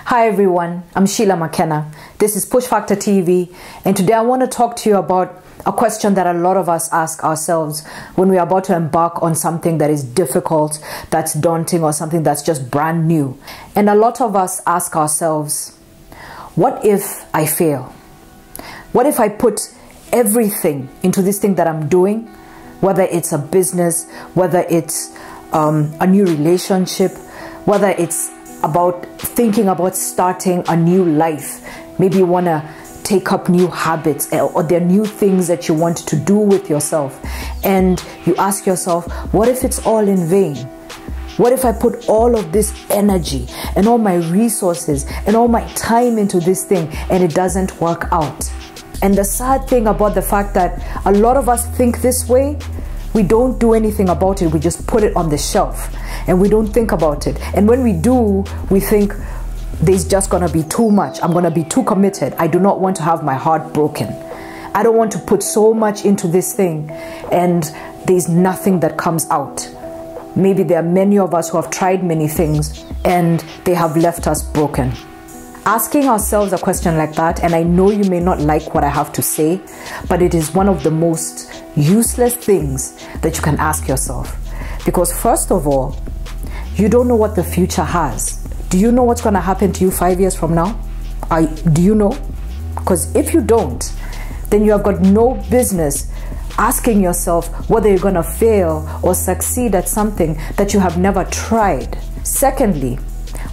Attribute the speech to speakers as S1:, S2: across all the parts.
S1: Hi everyone, I'm Sheila McKenna. This is Push Factor TV, and today I want to talk to you about a question that a lot of us ask ourselves when we are about to embark on something that is difficult, that's daunting, or something that's just brand new. And a lot of us ask ourselves, what if I fail? What if I put everything into this thing that I'm doing, whether it's a business, whether it's a new relationship, whether it's about thinking about starting a new life. Maybe you want to take up new habits, or there are new things that you want to do with yourself, and you ask yourself, what if it's all in vain? What if I put all of this energy and all my resources and all my time into this thing and it doesn't work out? And the sad thing about the fact that a lot of us think this way, we don't do anything about it. We just put it on the shelf and we don't think about it. And when we do, we think there's just gonna be too much. I'm gonna be too committed. I do not want to have my heart broken. I don't want to put so much into this thing and there's nothing that comes out. Maybe there are many of us who have tried many things and they have left us broken. Asking ourselves a question like that, and I know you may not like what I have to say, but it is one of the most useless things that you can ask yourself. Because first of all, you don't know what the future has. Do you know what's going to happen to you 5 years from now? Do you know? Because if you don't, then you have got no business asking yourself whether you're going to fail or succeed at something that you have never tried. Secondly,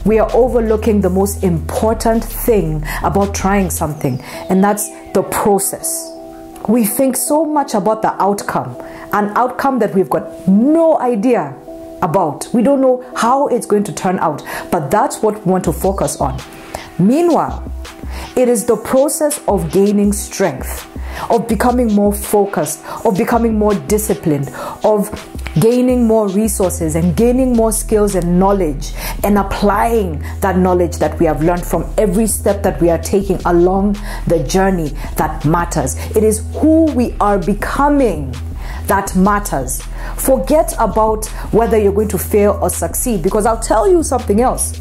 S1: we are overlooking the most important thing about trying something, and that's the process. We think so much about the outcome, an outcome that we've got no idea about. We don't know how it's going to turn out, but that's what we want to focus on. Meanwhile, it is the process of gaining strength, of becoming more focused, of becoming more disciplined, of gaining more resources and gaining more skills and knowledge and applying that knowledge that we have learned from every step that we are taking along the journey that matters. It is who we are becoming that matters. Forget about whether you're going to fail or succeed, because I'll tell you something else.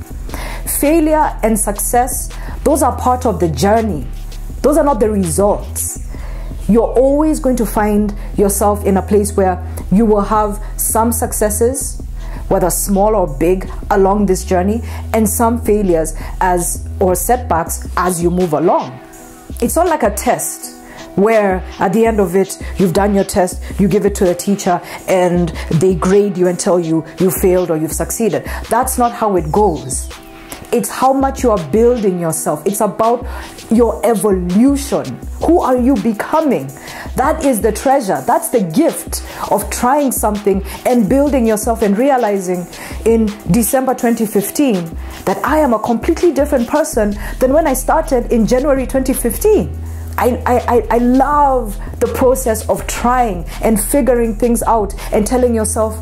S1: Failure and success, those are part of the journey. Those are not the results. You're always going to find yourself in a place where you will have some successes, whether small or big, along this journey, and some failures or setbacks as you move along. It's not like a test where at the end of it, you've done your test, you give it to the teacher, and they grade you and tell you you failed or you've succeeded. That's not how it goes. It's how much you are building yourself. It's about your evolution. Who are you becoming? That is the treasure. That's the gift of trying something and building yourself and realizing in December 2015 that I am a completely different person than when I started in January 2015. I love the process of trying and figuring things out and telling yourself,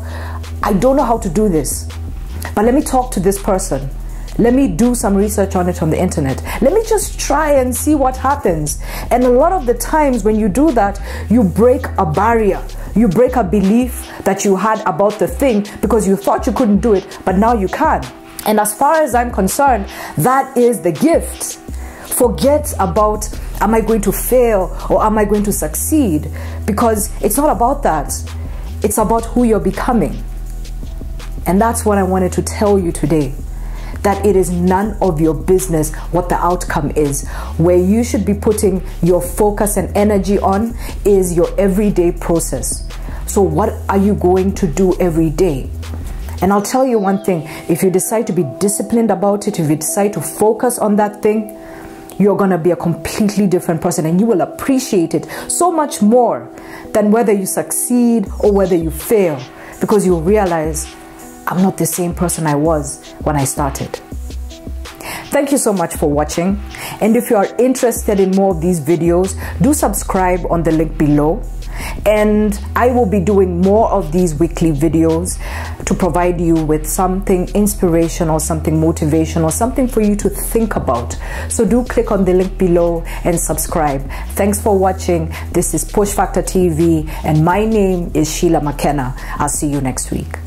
S1: I don't know how to do this, but let me talk to this person. Let me do some research on it on the internet. Let me just try and see what happens. And a lot of the times when you do that, you break a barrier. You break a belief that you had about the thing because you thought you couldn't do it, but now you can. And as far as I'm concerned, that is the gift. Forget about, am I going to fail or am I going to succeed? Because it's not about that. It's about who you're becoming. And that's what I wanted to tell you today. That it is none of your business what the outcome is. Where you should be putting your focus and energy on is your everyday process. So what are you going to do every day? And I'll tell you one thing, if you decide to be disciplined about it, if you decide to focus on that thing, you're gonna be a completely different person and you will appreciate it so much more than whether you succeed or whether you fail, because you'll realize, I'm not the same person I was when I started. Thank you so much for watching. And if you are interested in more of these videos, do subscribe on the link below. And I will be doing more of these weekly videos to provide you with something inspirational, something motivational, something for you to think about. So do click on the link below and subscribe. Thanks for watching. This is Push Factor TV and my name is Sheila McKenna. I'll see you next week.